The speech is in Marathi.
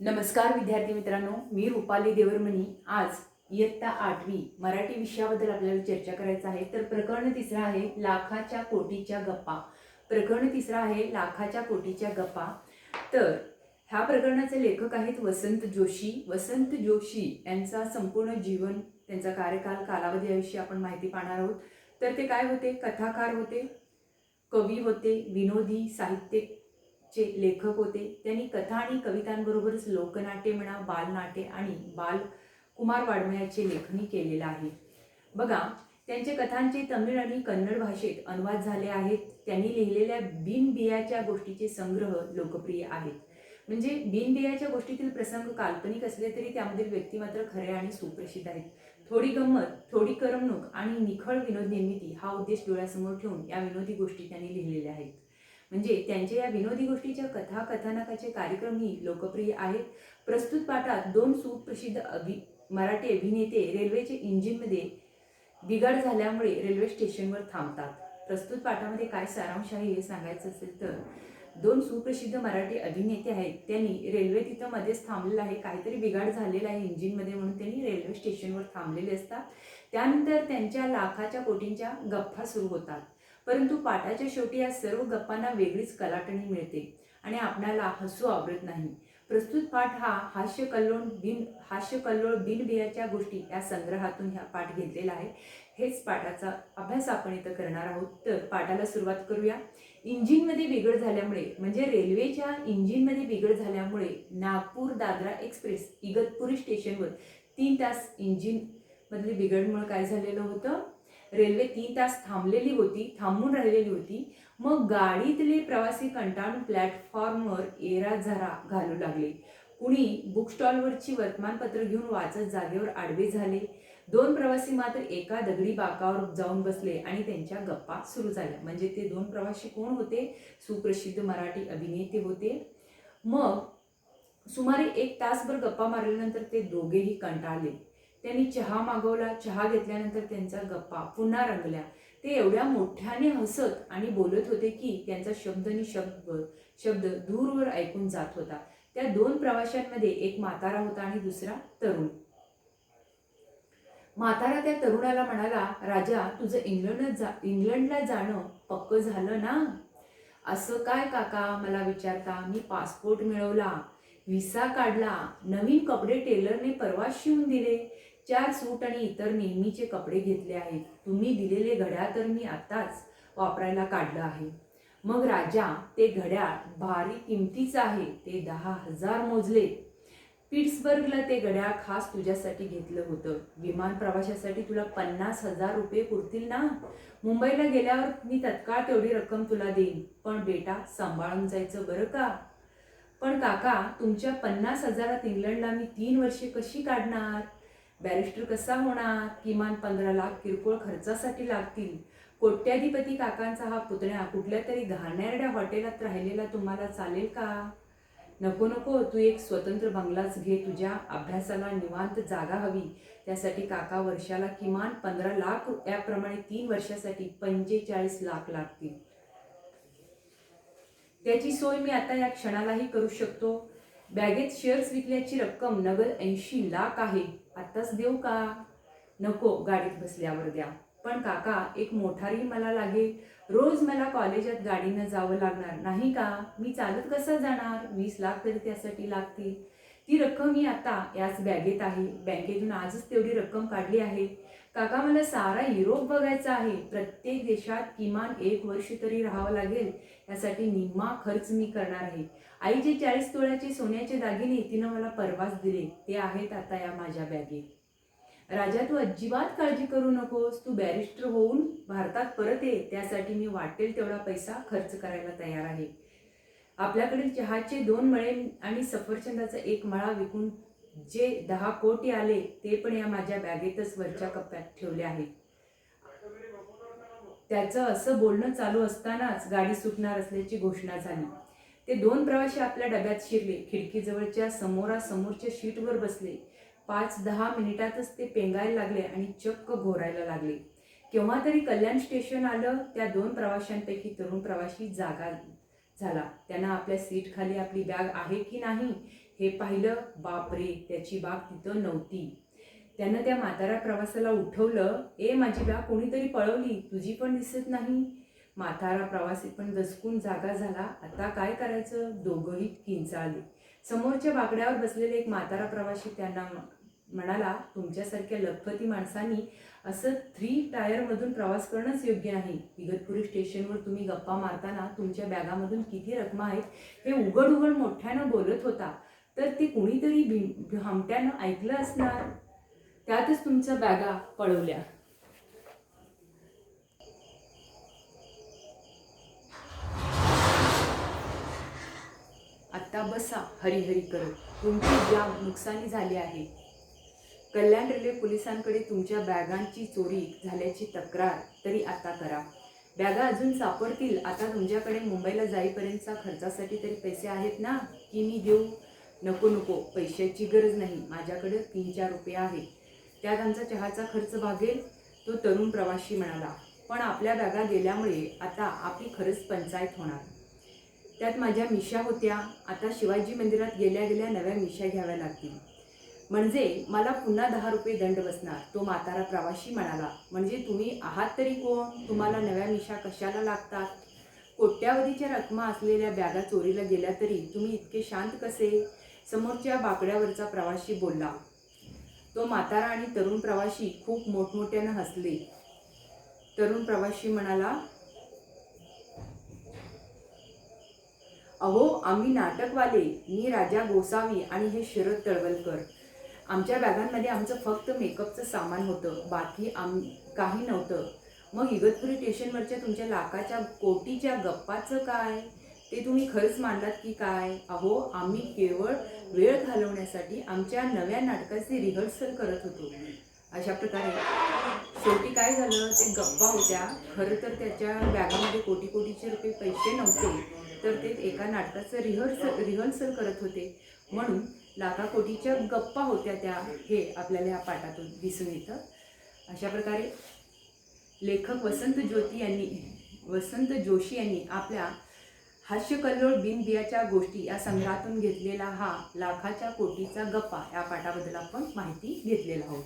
नमस्कार विद्यार्थी मित्रांनो, मी रुपाली देवरमणी. आज इयत्ता 8वी मराठी विषयाबद्दल आपल्याला चर्चा करायचं आहे. तर प्रकरण तिसरं आहे लाखाच्या कोटीच्या गप्पा. प्रकरण तिसरं आहे लाखाच्या कोटीच्या गप्पा. तर ह्या प्रकरणाचे लेखक आहेत वसंत जोशी. वसंत जोशी यांचा संपूर्ण जीवन, त्यांचा कार्यकाल, कालावधी याविषयी आपण माहिती पाहणार आहोत. तर ते काय होते? कथाकार होते, कवी होते, विनोदी साहित्य चे लेखक होते. त्यांनी कथा आणि कवितांबरोबरच लोकनाट्य म्हणा, बालनाट्य आणि कुमार वाङ्मयाचे लेखनही केलेलं आहे. बघा, त्यांचे कथांचे तमिळ आणि कन्नड भाषेत अनुवाद झाले आहेत. त्यांनी लिहिलेल्या बिनबियाच्या गोष्टीचे संग्रह लोकप्रिय आहेत. म्हणजे बिनबियाच्या गोष्टीतील प्रसंग काल्पनिक असले तरी त्यामधील व्यक्ती मात्र खरे आणि सुप्रसिद्ध आहेत. थोडी गंमत, थोडी करमणूक आणि निखळ विनोद निर्मिती हा उद्देश डोळ्यासमोर ठेवून या विनोदी गोष्टी त्यांनी लिहिलेल्या आहेत. म्हणजे त्यांच्या या विनोदी गोष्टीच्या कथा कथानकाचे कार्यक्रमही लोकप्रिय आहेत. प्रस्तुत पाठात दोन सुप्रसिद्ध मराठी अभिनेते रेल्वेचे इंजिनमध्ये बिघाड झाल्यामुळे रेल्वे स्टेशनवर थांबतात. प्रस्तुत पाठामध्ये काय सारांश आहे हे सांगायचं असेल तर दोन सुप्रसिद्ध मराठी अभिनेते आहेत. त्यांनी रेल्वे तिथं मध्येच थांबलेलं आहे, काहीतरी बिघाड झालेला आहे इंजिनमध्ये म्हणून त्यांनी रेल्वे स्टेशनवर थांबलेले असतात. त्यानंतर त्यांच्या लाखाच्या कोटींच्या गप्पा सुरू होतात. परंतु पाठाच्या शेवटी या सर्व गप्पांना वेगळीच कलाटणी मिळते आणि आपणाला हसू आवरत नाही. प्रस्तुत पाठ हा हास्यकल्लोळ बिनबियाच्या गोष्टी या संग्रहातून ह्या पाठ घेतलेला आहे. हेच पाठाचा अभ्यास आपण इथं करणार आहोत. तर पाठाला सुरुवात करूया. इंजिनमध्ये बिघड झाल्यामुळे, म्हणजे रेल्वेच्या इंजिनमध्ये बिघड झाल्यामुळे नागपूर दादरा एक्सप्रेस इगतपुरी स्टेशनवर 3 तास इंजिन मधली बिघडमुळे काय झालेलं होतं? रेल्वे 3 तास थांबून राहिलेली होती. मग गाडीतले प्रवासी कंटाळून प्लॅटफॉर्मवर एराझारा घालू लागले. कुणी बुक स्टॉलवरची वर्तमानपत्र घेऊन वाचत जागेवर आडवे झाले. 2 प्रवासी मात्र एका दगडी बाकावर जाऊन बसले आणि त्यांच्या गप्पा सुरू झाल्या. म्हणजे ते 2 प्रवासी कोण होते? सुप्रसिद्ध मराठी अभिनेते होते. मग सुमारे 1 तासभर गप्पा मारल्यानंतर ते दोघेही कंटाळले. त्यांनी चहा मागवला. चहा घेतल्यानंतर त्यांच्या गप्पा पुन्हा रंगल्या. ते एवढ्या मोठ्याने हसत आणि बोलत होते की त्यांचा शब्द दूरवर ऐकून जात होता. त्या 2 प्रवाशांमध्ये एक म्हातारा होता आणि दुसरा तरुण. म्हातारा त्या तरुणाला म्हणाला, राजा, तुझं इंग्लंडला जाणं पक्क झालं ना? असं काय काका मला विचारता? मी पासपोर्ट मिळवला, व्हिसा काढला, नवीन कपडे टेलरने परवाच शिवून दिले, 4 सूट आणि इतर नेहमीचे कपडे घेतले आहेत. तुम्ही दिलेले घड्याळ तर मी आताच वापरायला काढलं आहे. मग राजा, ते घड्याळ भारी किमतीचं आहे. ते 10,000 मोजले. पिट्सबर्गला ते घड्याळ खास तुझ्यासाठी घेतलं होतं. विमान प्रवासासाठी तुला 50,000 रुपये पुरतील ना? मुंबईला गेल्यावर मी तत्काळ तेवढी रक्कम तुला देईन. पण बेटा, सांभाळून जायचं बरं का? पण काका, तुमच्या 50,000त इंग्लंडला मी 3 वर्षे कशी काढणार? बॅरिस्टर कसा होणार? किमान 15 लाख किरकोळ खर्चासाठी लागतील. कोट्याधिपती काकांचा हा पुतण्या कुठल्या तरी घाणेरड्या हॉटेलात राहिलेला तुम्हाला चालेल का? नको नको, तू एक स्वतंत्र बंगलाच घे. तुझ्या अभ्यासाला निवांत जागा हवी. त्यासाठी काका वर्षाला किमान 15 लाख, याप्रमाणे 3 वर्षासाठी 45 लाख लागतील. त्याची सोय मी आता या क्षणालाही करू शकतो. बॅगेत शेअर्स विकल्याची रक्कम नगद 80 लाख आहे. आत्ताच देऊ का? नको, गाडीत बसल्यावर द्या. पण काका, एक मोटारही मला लागेल. रोज मला कॉलेजात गाडीनं जावं लागणार नाही का? मी चालत कसं जाणार? 20 लाख तरी त्यासाठी लागतील. ती रक्कम मी आता याच बॅगेत आहे. बँकेतून आजच तेवढी रक्कम काढली आहे. काका, मला सारा युरोप बघायचा आहे. प्रत्येक देशात किमान 1 वर्ष तरी राहावं लागेल. यासाठी निम्मा खर्च मी करणार आहे. आईचे 40 तोळ्याचे सोन्याचे दागिने तिनं मला परवाच दिले. ते आहेत आता या माझ्या बॅगेत. राजा, तू अजिबात काळजी करू नकोस. तू बॅरिस्टर होऊन भारतात परत ये. त्यासाठी मी वाटेल तेवढा पैसा खर्च करायला तयार आहे. आपल्याकडील चहाचे 2 मळे आणि सफरचंदाचा 1 मळा विकून जे 10 कोटी आले ते पण या माझ्या बॅगेतच वरच्या कप्प्यात ठेवले आहेत. त्याचं असं बोलणं चालू असतानाच गाडी सुटणार असल्याची घोषणा झाली. ते 2 प्रवासी आपल्या डब्यात शिरले. खिडकीजवळच्या समोरासमोरच्या शीटवर बसले. 5-10 मिनिटातच ते पेंगायला लागले आणि चक्क घोरायला लागले. केव्हा तरी कल्याण स्टेशन आलं. त्या 2 प्रवाशांपैकी तरुण प्रवासी झाला. त्यांना आपल्या सीट खाली आपली बॅग आहे की नाही हे पाहिलं. बापरे, त्याची बॅग तिथं नव्हती. त्यानं त्या म्हाताऱ्या प्रवासाला उठवलं. ए, माझी बॅग कोणीतरी पळवली, तुझी पण दिसत नाही. म्हातारा प्रवासी पण दचकून जागा झाला. आता काय करायचं, दोघंही किंचाळले. समोरच्या बाकड्यावर बसलेले एक म्हातारा प्रवासी त्यांना म्हणाला, तुमच्यासारख्या लखपती माणसांनी असं 3 टायरमधून प्रवास करणंच योग्य नाही. इगतपुरी स्टेशनवर तुम्ही गप्पा मारताना तुमच्या बॅगामधून किती रकमा आहेत हे उघड उघड मोठ्यानं बोलत होता. तर ते कुणीतरी भामट्यानं ऐकलं असणार, त्यातच तुमच्या बॅगा पळवल्या. आता बसा हरिहरी करत, तुमची ज्या नुकसानी झाली आहे. कल्याण रेल्वे पोलिसांकडे तुमच्या बॅगांची चोरी झाल्याची तक्रार तरी आता करा. बॅगा अजून सापडतील. आता तुमच्याकडे मुंबईला जाईपर्यंतचा खर्चासाठी तरी पैसे आहेत ना, की मी देऊ? नको नको, पैशाची गरज नाही, माझ्याकडे 3-4 रुपये आहेत, त्यात आमचा चहाचा खर्च भागेल. तो तरुण प्रवासी म्हणाला. पण आपल्या बॅगा गेल्यामुळे आता आपली खरंच पंचायत होणार. त्यात माझ्या मिशा होत्या, आता शिवाजी मंदिरात गेल्या गेल्या नव्या मिशा घ्याव्या लागतील. म्हणजे मला पुन्हा 10 रुपये दंड बसणार. तो म्हातारा प्रवासी म्हणाला. म्हणजे तुम्ही आहात तरी कोण? तुम्हाला नव्या मिशा कशाला लागतात? कोट्यावधीच्या रकमा असलेल्या बॅगा चोरीला गेल्या तरी तुम्ही इतके शांत कसे? समोरच्या बाकड्यावरचा प्रवासी बोलला. तो म्हातारा आणि तरुण प्रवासी खूप मोठमोठ्यानं हसले. तरुण प्रवासी म्हणाला, अहो, आम्ही नाटकवाले, मी राजा गोसावी आणि हे शरद तळवलकर. आमच्या बॅगांमध्ये आमचं फक्त मेकअपचं सामान होतं, बाकी काही नव्हतं. मग इगतपुरी स्टेशनवरच्या तुमच्या लाखाच्या कोटीच्या गप्पाचं काय? ते तुम्ही खरंच मांडलात की काय? अहो, आम्ही केवळ वेळ घालवण्यासाठी आमच्या नव्या नाटकाची रिहर्सल करत होतो. अशा प्रकारे शेवटी काय झालं, ते गप्पा होत्या. खरं तर त्याच्या बॅगामध्ये कोटी कोटीचे रुपये पैसे नव्हते, तर ते एका नाटकाचं रिहर्सल करत होते. म्हणून लाखा कोटीच्या गप्पा होत्या त्या, हे आपल्याला ह्या पाठातून दिसून येतं. अशा प्रकारे लेखक वसंत जोशी यांनी आपल्या हास्यकल्लोळ बिनबियाच्या गोष्टी या संग्रहातून घेतलेला हा लाखाच्या कोटीचा गप्पा या पाठाबद्दल आपण माहिती घेतलेला आहोत.